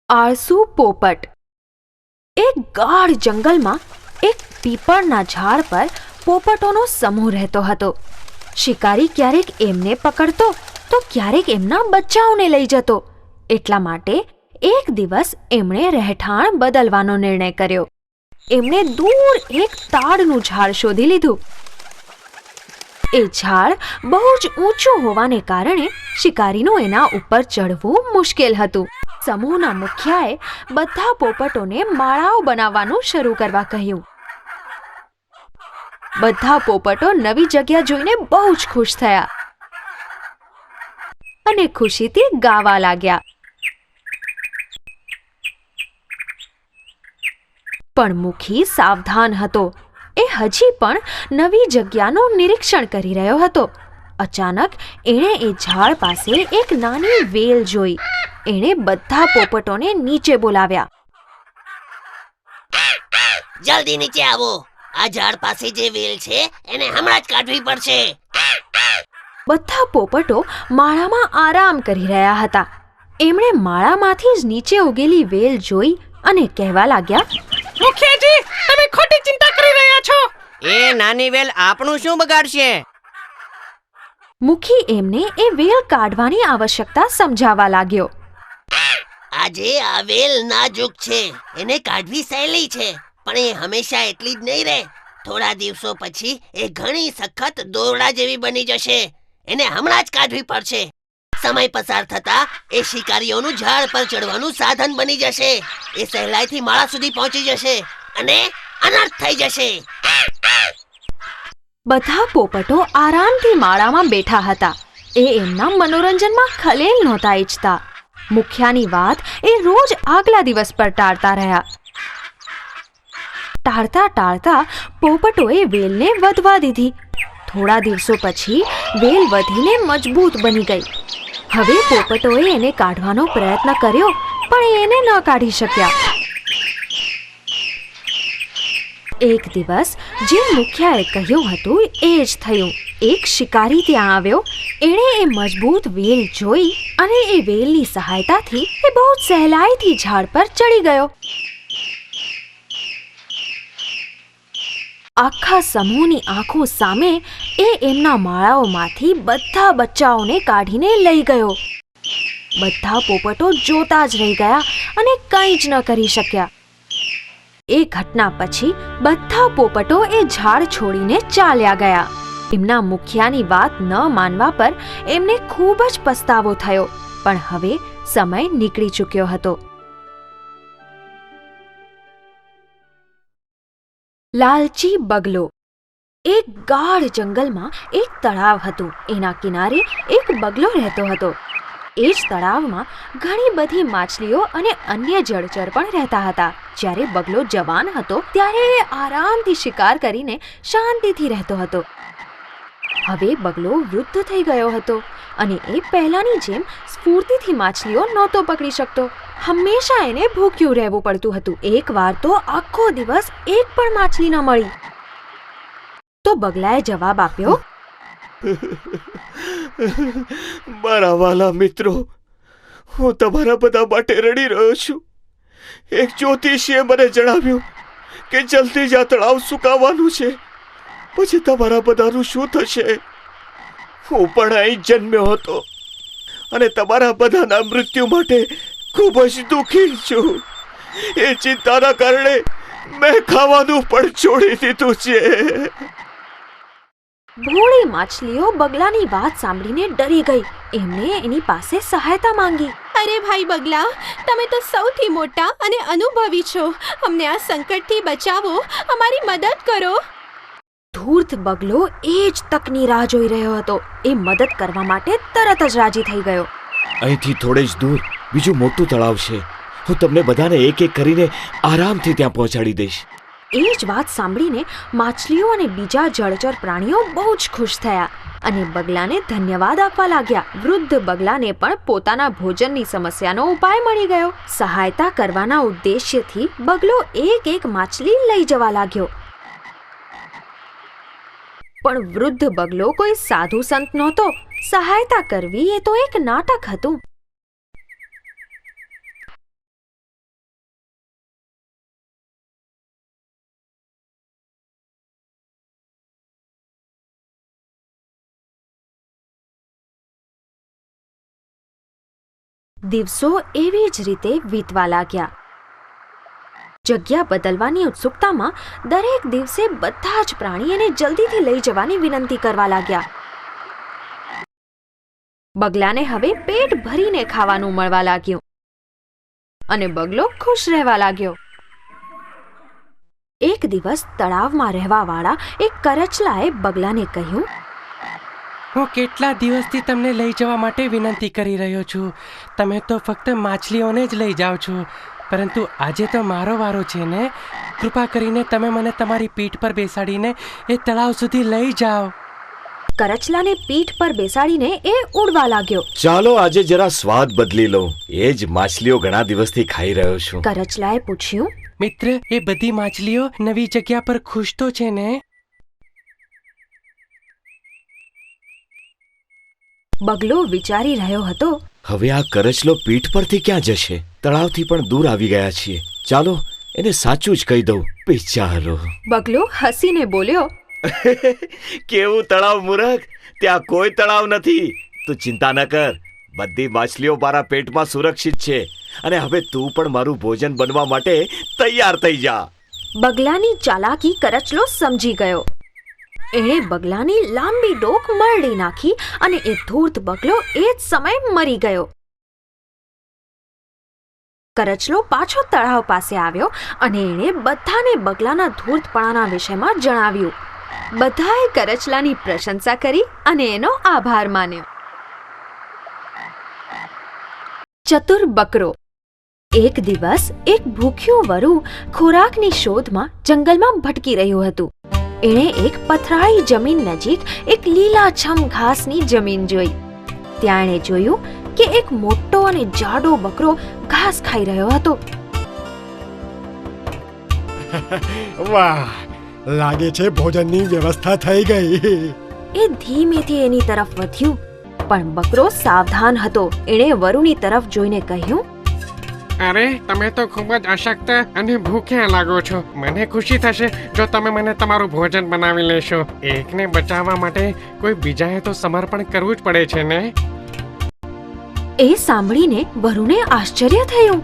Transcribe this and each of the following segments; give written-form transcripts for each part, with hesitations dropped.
આળસુ પોપટ. એક ગાઢ જંગલમાં એક પીપળના ઝાડ પર પોપટોનો સમૂહ રહેતો હતો. શિકારી ક્યારેક એમને પકડતો તો ક્યારેક એમના બચ્ચાઓને લઈ જતો. એટલા માટે એક દિવસ એમણે રહેઠાણ બદલવાનો નિર્ણય કર્યો. એમણે દૂર એક તાડનું ઝાડ શોધી લીધું. એ ઝાડ બહુ જ ઊંચું હોવાને કારણે શિકારીનું એના ઉપર ચઢવું મુશ્કેલ હતું. સમૂહના મુખિયાએ બધા પોપટોને માળાઓ બનાવવાનું શરૂ કરવા કહ્યું. બધા પોપટો નવી જગ્યા જોઈને બહુ જ ખુશ થયા અને ખુશીથી ગાવા લાગ્યા. પણ મુખી સાવધાન હતો. એ હજી પણ નવી જગ્યાનું નિરીક્ષણ કરી રહ્યો હતો. અચાનક એણે એ ઝાડ પાસે એક નાની વેલ જોઈ. એણે બધા પોપટોને નીચે બોલાવ્યા. જલ્દી નીચે આવો. આ ઝાડ પાસે જે વેલ છે એને હમણાં જ કાઢવી પડશે. બધા પોપટો માળામાં આરામ કરી રહ્યા હતા. એમણે માળામાંથી જ નીચે ઉગેલી વેલ જોઈ અને કહેવા લાગ્યા, મુખિયાજી, તમે ખોટી ચિંતા કરી રહ્યા છો. એ નાની વેલ આપણું શું બગાડશે? મુખી એમને એ વેલ કાઢવાની આવશ્યકતા સમજાવવા લાગ્યો. આજે આ વેલ નાજુક છે, એને કાઢવી સહેલી છે, પણ એ હંમેશા એટલી જ નહીં રહે. થોડા દિવસો પછી એ ઘણી સખત દોરડા જેવી બની જશે. એને હમણાં જ કાઢવી પડશે. સમય પસાર થતા એ શિકારીઓનું ઝાડ પર ચડવાનું સાધન બની જશે. એ સહેલાઈથી માળા સુધી પહોંચી જશે અને અનર્થ થઈ જશે. બધા પોપટો આરામથી માળામાં બેઠા હતા. એ એમના મનોરંજનમાં ખલેલ નહોતા ઈચ્છતા. મુખિયાની વાત એ રોજ આગલા દિવસ પર ટાળતા રહ્યા. ટાળતા પોપટોએ વેલને વધવા દીધી. થોડા દિવસો પછી વેલ વધીને મજબૂત બની ગઈ. હવે પોપટોએ એને કાઢવાનો પ્રયત્ન કર્યો, પણ એને ન કાઢી શક્યા. એક દિવસ જે મુખિયાએ કહ્યું હતું એ જ થયું. એક શિકારી ત્યાં આવ્યો. એણે એ મજબૂત વેલ જોઈ અને એ વેલની સહાયતાથી એ બહુ સહેલાઈથી ઝાડ પર ચડી ગયો. આખા સમૂહની આંખો સામે એ એમના માળાઓમાંથી બધા બચ્ચાઓને કાઢીને લઈ ગયો. બધા પોપટો જોતા જ રહી ગયા અને કંઈ જ ન કરી શક્યા. એ ઘટના પછી બધા પોપટો એ ઝાડ છોડીને ચાલ્યા ગયા. એમના મુખિયાની વાત ન માનવા પર એમને ખૂબ જ પસ્તાવો થયો, પણ હવે સમય નીકળી ચૂક્યો હતો. લાલચી બગલો. એક ગાઢ જંગલમાં એક તળાવ હતું. એના કિનારે એક બગલો રહેતો હતો. એ જ તળાવમાં ઘણી બધી માછલીઓ અને અન્ય જળચર પણ રહેતા હતા. જ્યારે બગલો જવાન હતો ત્યારે એ આરામથી શિકાર કરીને શાંતિથી રહેતો હતો. હવે બગલો વૃદ્ધ થઈ ગયો હતો અને એ પહેલાની જેમ સ્ફૂર્તિથી માછલીઓ નહોતો પકડી શકતો. હંમેશા એને ભૂખ્યું રહેવું પડતું હતું. એકવાર તો આખો દિવસ એક પણ માછલી ન મળી. તો બગલાએ જવાબ આપ્યો, મારા વાલા મિત્રો, હું તમારા બધા માટે રડી રહ્યો છું. એક જ્યોતિષીએ મને જણાવ્યું કે જલ્દી જ આ તળાવ સુકાવાનું છે. પછી તમારા બધાનું શું થશે? હું પણ અહીં જન્મ્યો હતો અને તમારા બધાના મૃત્યુ માટે ખૂબ જ દુઃખી છું. એ ચિંતાના કારણે મેં ખાવાનું પણ છોડી દીધું છે. ભોળી માછલીઓ બગલાની વાત સાંભળીને ડરી ગઈ. એમણે એની પાસે સહાયતા માંગી. અરે ભાઈ બગલા, તમે તો સૌથી મોટા અને અનુભવી છો. અમને આ સંકટથી બચાવો, અમારી મદદ કરો. ધૂર્ત બગલો એ જ તકની રાહ જોઈ રહ્યો હતો. એ મદદ કરવા માટે તરત જ રાજી થઈ ગયો. અહીંથી થોડે જ દૂર બીજું મોટું તળાવ છે. હું તમને બધાને એક એક કરીને આરામથી ત્યાં પહોંચાડી દઈશ. એ જ વાત સાંભળીને માછલીઓ અને બીજા જળચર પ્રાણીઓ બહુ જ ખુશ થયા અને બગલાને ધન્યવાદ આપવા લાગ્યા. વૃદ્ધ બગલાને પણ પોતાના ભોજનની સમસ્યાનો ઉપાય મળી ગયો. સહાયતા કરવાના ઉદ્દેશ્યથી બગલો એક માછલી લઈ જવા લાગ્યો. પણ વૃદ્ધ બગલો કોઈ સાધુ સંત નહોતો. સહાયતા કરવી એ તો એક નાટક હતું. દિવસો એવી જ રીતે વીતવા લાગ્યા. જગ્યા બદલવાની ઉત્સુકતામાં દરેક દિવસે બધા જ પ્રાણી એને જલ્દીથી લઈ જવાની વિનંતી કરવા લાગ્યા. બગલાને હવે પેટ ભરીને ખાવાનું મળવા લાગ્યું અને બગલો ખુશ રહેવા લાગ્યો. એક દિવસ તળાવમાં રહેવાવાળા એક કરચલાએ બગલાને કહ્યું, હું કેટલા દિવસથી તમને લઈ જવા માટે વિનંતી કરી રહ્યો છું. તમે તો ફક્ત માછલીઓને જ લઈ જાઓ છો, પરંતુ આજે તો મારો વારો છે ને. કૃપા કરીને તમે મને તમારી પીઠ પર બેસાડીને એ તળાવ સુધી લઈ જાઓ. કરચલાને પીઠ પર બેસાડીને એ ઉડવા લાગ્યો. ચાલો આજે જરા સ્વાદ બદલી લો. એ જ માછલીઓ ઘણા દિવસથી ખાઈ રહ્યો છું. કરચલાએ પૂછ્યું, મિત્ર, એ બધી માછલીઓ નવી જગ્યા પર ખુશ તો છે ને? બગલો વિચારી રહ્યો હતો. હવે આ કરચલો પીઠ પરથી ક્યાં જશે? તળાવથી પણ દૂર આવી ગયા છીએ. ચાલો એને સાચું જ કહી દઉં. બિચારો. બગલો હસીને બોલ્યો, કેવું તળાવ મૂરખ! ત્યાં કોઈ તળાવ નથી. તું ચિંતા ન કર, બધી માછલીઓ મારા પેટમાં સુરક્ષિત છે અને હવે તું પણ મારું ભોજન બનવા માટે તૈયાર થઈ જા. બગલાની ચાલાકી કરચલો સમજી ગયો. એણે બગલાની લાંબી ડોક મરડી નાખી અને એ ધૂર્ત બગલો એ જ સમયે મરી ગયો. કરચલો પાછો તળાવ પાસે આવ્યો અને એણે બધાને બગલાના ધૂર્તપણાના વિષયમાં જણાવ્યું. બધાએ કરચલાની પ્રશંસા કરી અને એનો આભાર માન્યો. ચતુર બકરો. એક દિવસ એક ભૂખ્યું વરુ ખોરાકની શોધમાં જંગલમાં ભટકી રહ્યું હતું. એણે એક પથરાળી જમીન નજીક એક લીલાછમ ઘાસની જમીન જોઈ. ત્યાં એણે જોયું કે એક મોટો અને જાડો બકરો ઘાસ ખાઈ રહ્યો હતો. વાહ, લાગે છે ભોજનની વ્યવસ્થા થઈ ગઈ. એ ધીમેથી એની તરફ વધ્યું, પણ બકરો સાવધાન હતો. એણે વરુની તરફ જોઈને કહ્યું, અરે, તમે તો ખૂબ જ અશક્ત અને ભૂખ્યા લાગો છો. મને ખુશી થશે જો તમે મને તમારું ભોજન બનાવી લેશો. એકને બચાવવા માટે કોઈ બીજાએ તો સમર્પણ કરવું જ પડે છે ને. એ સાંભળીને વરુને આશ્ચર્ય થયું.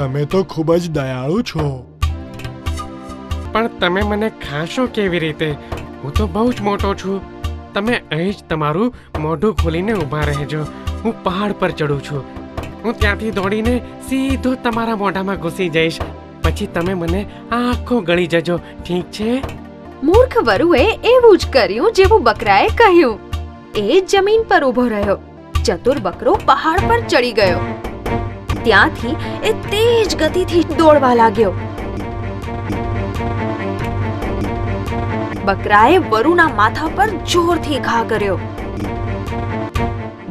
તમે તો ખૂબ જ દયાળુ છો. પણ તમે મને ખાશો કેવી રીતે? હું તો બહુ જ મોટો છું. તમે અહીં જ તમારું મોઢું ખોલીને ઊભા રહેજો. હું પહાડ પર ચડું છું. હું ત્યાંથી દોડીને સીધો તમારા મોઢામાં ઘૂસી જઈશ. પછી તમે મને આખો ગળી જજો, ઠીક છે? મૂર્ખ વરુએ એવું જ કર્યું જેવું બકરાએ કહ્યું. એ જમીન પર ઊભો રહ્યો. ચતુર બકરો પહાડ પર ચડી ગયો. ત્યાંથી એ તેજ ગતિથી દોડવા લાગ્યો. બકરાએ વરુના માથા પર જોરથી ઘા કર્યો.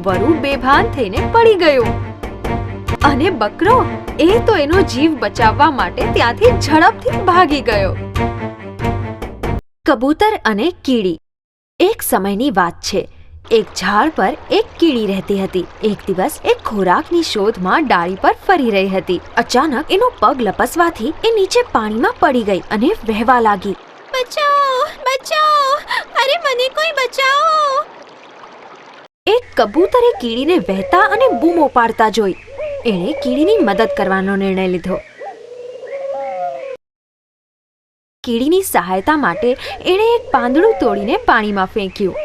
વરુ બેભાન થઈને પડી ગયો અને બકરો એ તો એનો જીવ બચાવવા માટે ત્યાંથી ઝડપથી ભાગી ગયો. કબૂતર અને કીડી. એક સમયની વાત છે. એક ઝાડ પર એક કીડી રહેતી હતી. એક દિવસ એ ખોરાકની શોધમાં ડાળી પર ફરી રહી હતી. અચાનક એનો પગ લપસવાથી એ નીચે પાણીમાં પડી ગઈ અને વહેવા લાગી. બચાઓ, બચાઓ! અરે, મને કોઈ બચાવો! એક કબૂતરે કીડીને વહેતા અને બૂમો પાડતા જોઈ. એણે કીડીની મદદ કરવાનો નિર્ણય લીધો. કીડીની સહાયતા માટે એણે એક પાંદડું તોડીને પાણીમાં ફેંક્યું.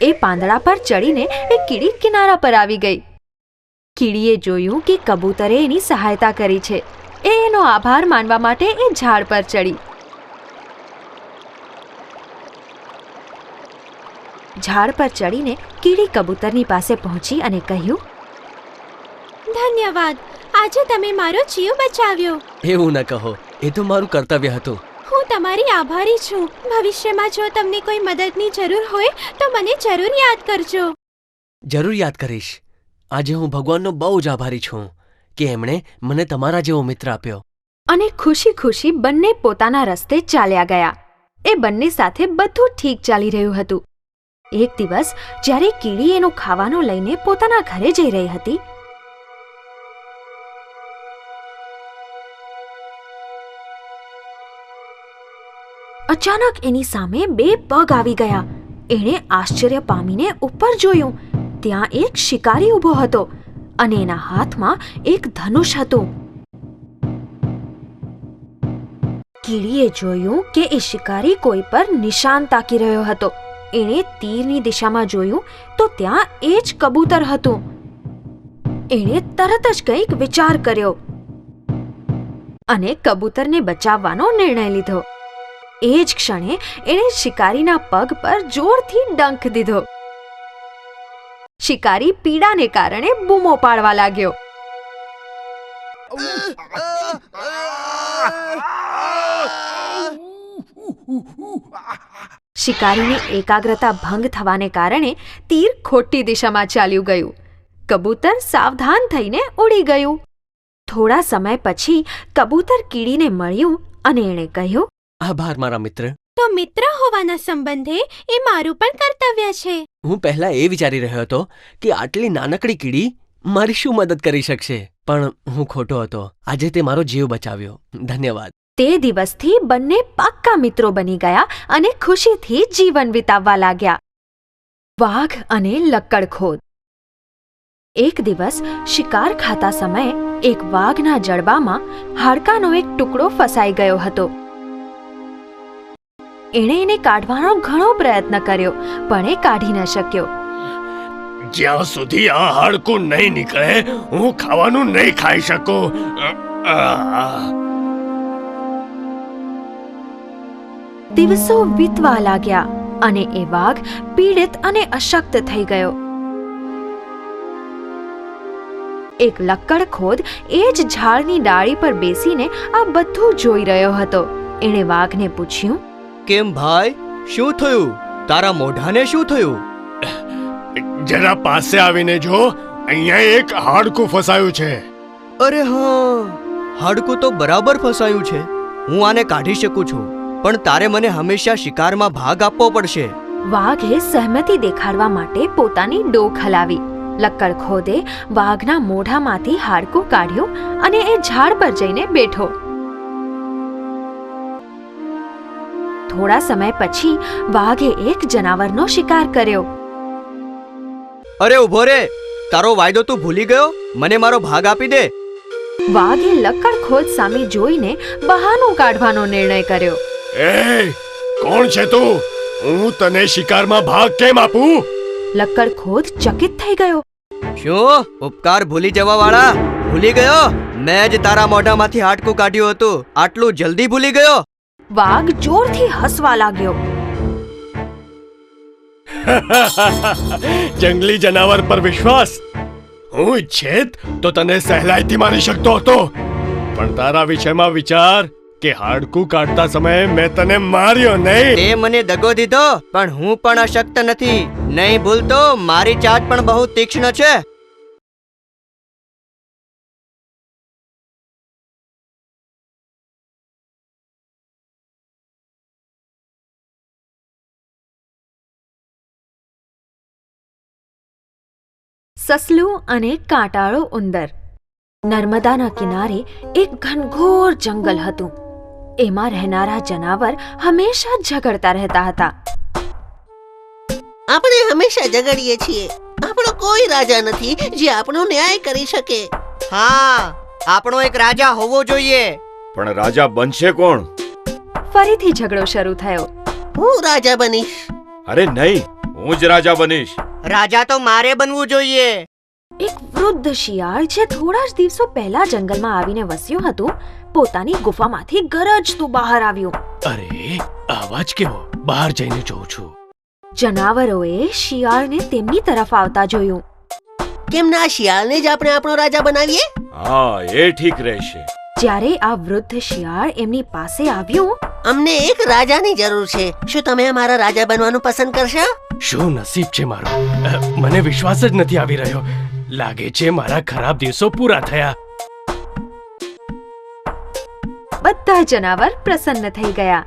એ પાંદડા પર ચડીને એ કીડી કિનારા પર આવી ગઈ. કીડીએ જોયું કે કબૂતરે એની સહાયતા કરી છે. એ એનો આભાર માનવા માટે એ ઝાડ પર ચડી. ઝાડ પર ચડીને કીડી કબૂતરની પાસે પહોંચી અને કહ્યું, ધન્યવાદ, આજે તમે મારો જીવ બચાવ્યો. એવું ન કહો, એ તો મારું કર્તવ્ય હતું. હું તમારી આભારી છું. ભવિષ્યમાં જો તમને કોઈ મદદની જરૂર હોય તો મને જરૂર યાદ કરજો. જરૂર યાદ કરીશ. આજે હું ભગવાનનો બહુ જ આભારી છું કે એમણે મને તમારા જેવો મિત્ર આપ્યો. અને ખુશી ખુશી બંને પોતાના રસ્તે ચાલ્યા ગયા. એ બંને સાથે બધું ઠીક ચાલી રહ્યું હતું. એક દિવસ જ્યારે કીડી એનું ખાવાનું લઈને પોતાના ઘરે જઈ રહી હતી, અચાનક એની સામે બે પગ આવી ગયા. એણે આશ્ચર્ય પામીને ઉપર જોયું. ત્યાં એક શિકારી ઊભો હતો અને એના હાથમાં એક ધનુષ હતું. કીડીએ જોયું કે એ શિકારી કોઈ પર નિશાન તાકી રહ્યો હતો. એણે તીરની દિશામાં જોયું તો ત્યાં એ જ કબૂતર હતું. એણે તરત જ કંઈક વિચાર કર્યો અને કબૂતરને બચાવવાનો નિર્ણય લીધો. એ જ ક્ષણે એણે શિકારીના પગ પર જોરથી ડંખ દીધો. શિકારી પીડાને કારણે બૂમો પાડવા લાગ્યો. શિકારીની એકાગ્રતા ભંગ થવાને કારણે તીર ખોટી દિશામાં ચાલ્યું ગયું. કબૂતર સાવધાન થઈને ઉડી ગયું. થોડા સમય પછી કબૂતર કીડીને મળ્યું અને એણે કહ્યું, આભાર મારા મિત્ર. તો મિત્ર હોવાના સંબંધે એ મારું પણ કર્તવ્ય છે. હું પહેલા એ વિચારી રહ્યો હતો કે આટલી નાનકડી કીડી મારી શું મદદ કરી શકશે, પણ હું ખોટો હતો. આજે તે મારો જીવ બચાવ્યો. ધન્યવાદ. તે દિવસથી બંને પાક્કા મિત્રો બની ગયા અને ખુશીથી જીવન વિતાવવા લાગ્યા. વાઘ અને લક્કડખોદ. એક દિવસ શિકાર ખાતા સમયે એક વાઘના જડબામાં હાડકાનો એક ટુકડો ફસાઈ ગયો હતો. એણે એને કાઢવાનો ઘણો પ્રયત્ન કર્યો પણ એ કાઢી ન શક્યો. જ્યાં સુધી આ હાડકું નહીં નીકળે હું ખાવાનું નહીં ખાઈ શકું. દિવસો વીતવા લાગ્યા અને એ વાઘ પીડિત અને અશક્ત થઈ ગયો. એક લક્કડખોદ એ જ ઝાડની ડાળી પર બેસીને આ બધું જોઈ રહ્યો હતો. એણે વાઘને પૂછ્યું, કેમ ભાઈ, શું થયું? તારા મોઢાને શું થયું? જરા પાસે આવીને જો, અહીંયા એક હાડકું ફસાયું છે. અરે હા, હાડકું તો બરાબર ફસાયું છે. હું આને કાઢી શકું છું, પણ તારે મને હંમેશા શિકારમાં ભાગ આપવો પડશે. વાઘે સહમતિ દેખાડવા માટે પોતાની ડોક હલાવી. લક્કડખોદે વાઘના મોઢામાંથી હાડકું કાઢ્યું અને એ ઝાડ પર જઈને બેઠો. થોડા સમય પછી વાઘે એક જનાવરનો શિકાર કર્યો. અરે ઉભો રે, તારો વાયદો તું ભૂલી ગયો? મને મારો ભાગ આપી દે. વાઘે લક્કડખોદ સામે જોઈને બહાનું કાઢવાનો નિર્ણય કર્યો. એ કોણ છે તું? હું તને શિકારમાં ભાગ કેમ આપું? લક્કડખોદ ચકિત થઈ ગયો. શું ઉપકાર ભૂલી જવા વાળા? ભૂલી ગયો? મેં જ તારા મોઢામાંથી હાડકું કાઢ્યું હતું. આટલું જલ્દી ભૂલી ગયો? વાઘ જોરથી હસવા લાગ્યો. જંગલી જનાવર પર વિશ્વાસ? હું ઈચ્છેત તો તને સહેલાઈથી મારી શકતો હતો, પણ તારા વિષયમાં વિચાર કે હાડકું કાઢતા સમયે મેં તને માર્યો નહીં. તે મને દગો દીધો, પણ હું પણ અશક્ત નથી. નહીં ભૂલતો, મારી ચાટ પણ બહુ તીક્ષ્ણ છે. સસલું અને કાંટાળો ઉંદર. નર્મદાના કિનારે એક ઘનઘોર જંગલ હતું. એમાં રહેનારા જનાવર હંમેશા ઝઘડતા રહેતા હતા. આપણે હંમેશા ઝઘડીએ છીએ. આપણો કોઈ રાજા નથી જે આપણો ન્યાય કરી શકે. હા, આપણો એક રાજા હોવો જોઈએ. પણ રાજા બનશે કોણ? ફરીથી ઝઘડો શરૂ થયો. હું રાજા બનીશ. અરે નહીં, હું જ રાજા બનીશ. રાજા તો મારે બનવું જોઈએ. એક વૃદ્ધ શિયાળ જે થોડા જ દિવસો પહેલા જંગલમાં આવીને વસ્યું હતું, પોતાની ગુફામાંથી ગરજતું બહાર આવ્યું. અરે અવાજ કેવો? બહાર જઈને જોઉં છું. જનાવરોએ શિયાળને તેમની તરફ આવતા જોયું. કેમ ના શિયાળને જ આપણે આપણો રાજા બનાવીએ? હા, એ ઠીક રહેશે. જ્યારે આ વૃદ્ધ શિયાળ એમની પાસે આવ્યું, અમને એક રાજાની જરૂર છે. શું તમે અમારા રાજા બનવાનું પસંદ કરશો? શું નસીબ છે મારું! મને વિશ્વાસ જ નથી આવી રહ્યો. લાગે છે મારા ખરાબ દિવસો પૂરા થયા. બધા જનાવર પ્રસન્ન થઈ ગયા.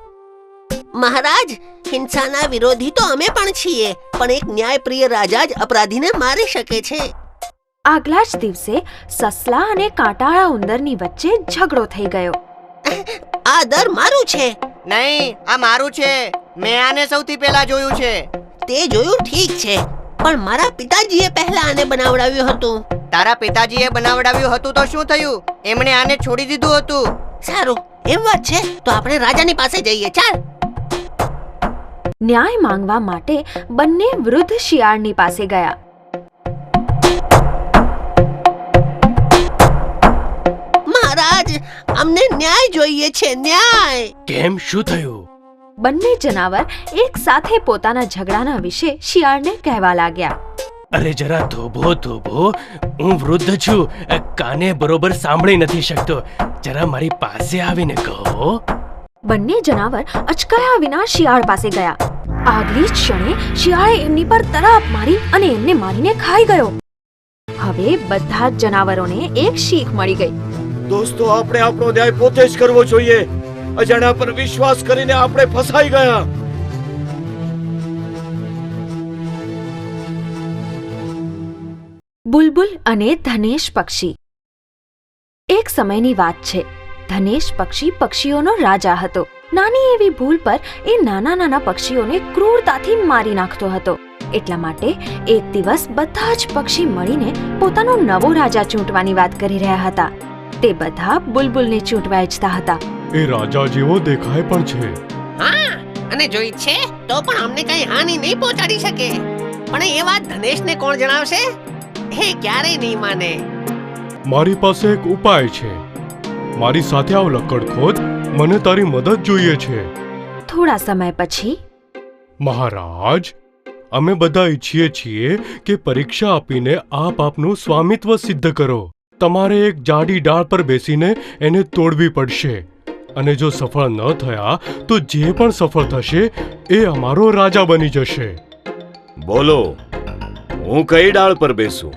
મહારાજ, હિંસાના વિરોધી તો અમે પણ છીએ, પણ એક ન્યાયપ્રિય રાજા જ અપરાધીને મારી શકે છે. આગલા જ દિવસે સસલા અને કાંટાળા ઉંદરની વચ્ચે ઝઘડો થઈ ગયો. આ દર મારું છે. નહીં, આ મારું છે. મેં આને સૌથી પહેલા જોયું છે. તે જોયું ઠીક છે, પણ મારા પિતાજીએ પહેલા આને બનાવડાવ્યું હતું. તારા પિતાજીએ બનાવડાવ્યું હતું તો શું થયું? એમણે આને છોડી દીધું હતું. સારું, એમ વાત છે તો આપણે રાજાની પાસે જઈએ. ચાલ. ન્યાય માંગવા માટે બંને વૃદ્ધ શિયાળની પાસે ગયા. મહારાજ, અમને ન્યાય જોઈએ છે, ન્યાય. કેમ, શું થયું? બંને જનાવર એક સાથે પોતાના ઝઘડાના વિશે શિયાળને કહેવા લાગ્યા. અરે જરા થોભો, હું વૃદ્ધ છું, કાને બરોબર સાંભળી નથી શકતો. જરા મારી પાસે આવીને કહો. બંને જનાવર અચકાયા વિના શિયાળ પાસે ગયા. આગલી જ ક્ષણે શિયાળે એમની પર તરાપ મારી અને એમને મારીને ખાઈ ગયો. હવે બધા જ જનાવરોને એક શીખ મળી ગઈ. દોસ્તો, આપણે આપણો ન્યાય પોતે જ કરવો જોઈએ. અજાણ્યા પર વિશ્વાસ કરીને આપણે ફસાઈ ગયા. બુલબુલ અને ધનેશ પક્ષી. એક સમયની વાત છે. ધનેશ પક્ષી પક્ષીઓનો રાજા હતો. નાની એવી ભૂલ પર એ નાના નાના પક્ષીઓને ક્રૂરતાથી મારી નાખતો હતો. એટલા માટે એક દિવસ બધા જ પક્ષી મળીને પોતાનો નવો રાજા ચૂંટવાની વાત કરી રહ્યા હતા. તે બધા બુલબુલને ચૂંટવા ઈચ્છતા હતા. એ રાજા જેવો દેખાય પણ છે. હા, અને જો ઈચ્છે તો પણ અમને કઈ હાનિ નહીં પહોંચાડી શકે. પણ એ વાત ધનેશને કોણ જણાવશે? એ ક્યારેય નહીં માને. મારી પાસે એક ઉપાય છે. મારી સાથે આવ લકડખોદ, મને તારી મદદ જોઈએ છે. થોડા સમય પછી મહારાજ, અમે બધા ઈચ્છીએ છીએ કે પરીક્ષા આપીને આપ આપનું સ્વામિત્વ સિદ્ધ કરો. તમારે એક જાડી ડાળ પર બેસીને એને તોડવી પડશે, અને જો સફળ ન થયા તો જે પણ સફળ થશે એ અમારો રાજા બની જશે. બોલો, હું કઈ ડાળ પર બેસું?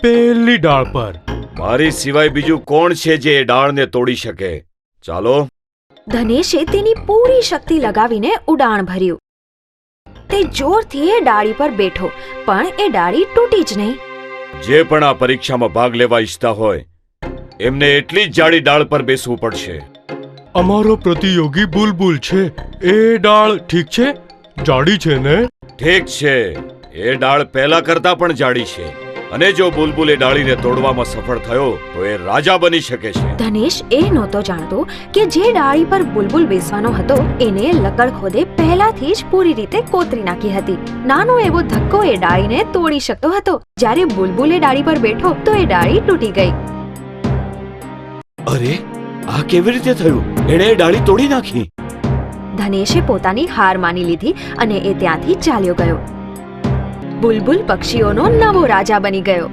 પહેલી ડાળ પર. મારી સિવાય બીજું કોણ છે જે એ ડાળને તોડી શકે? ચાલો. ધનેશે તેની પૂરી શક્તિ લગાવીને ઉડાણ ભર્યું. તે જોરથી એ ડાળી પર બેઠો, પણ એ ડાળી તૂટી જ નહીં. જે પણ આ પરીક્ષામાં ભાગ લેવા ઈચ્છતા હોય એમને એટલી જ જાડી ડાળ પર બેસવું પડશે. અમારો પ્રતિયોગી બુલબુલ છે. એ ડાળ ઠીક છે? જાડી છે ને? ઠીક છે, એ ડાળ પહેલા કરતા પણ જાડી છે, અને જો બુલબુલ એ ડાળીને તોડવામાં સફળ થયો તો એ રાજા બની શકે છે. ધનેશ એ નહોતો જાણતો કે જે ડાળી પર બુલબુલ બેસવાનો હતો એને લકડખોદે પહેલાથી જ પૂરી રીતે કોતરી નાખી હતી. નાનો એવો ધક્કો એ ડાળીને તોડી શકતો હતો. જ્યારે બુલબુલ એ ડાળી પર બેઠો તો એ ડાળી તૂટી ગઈ. અરે, આ કેવી રીતે થયું? એણે એ ડાળી તોડી નાખી. ધનેશે પોતાની હાર માની લીધી અને એ ત્યાંથી ચાલ્યો ગયો. બુલબુલ પક્ષીઓનો નવો રાજા બની ગયો.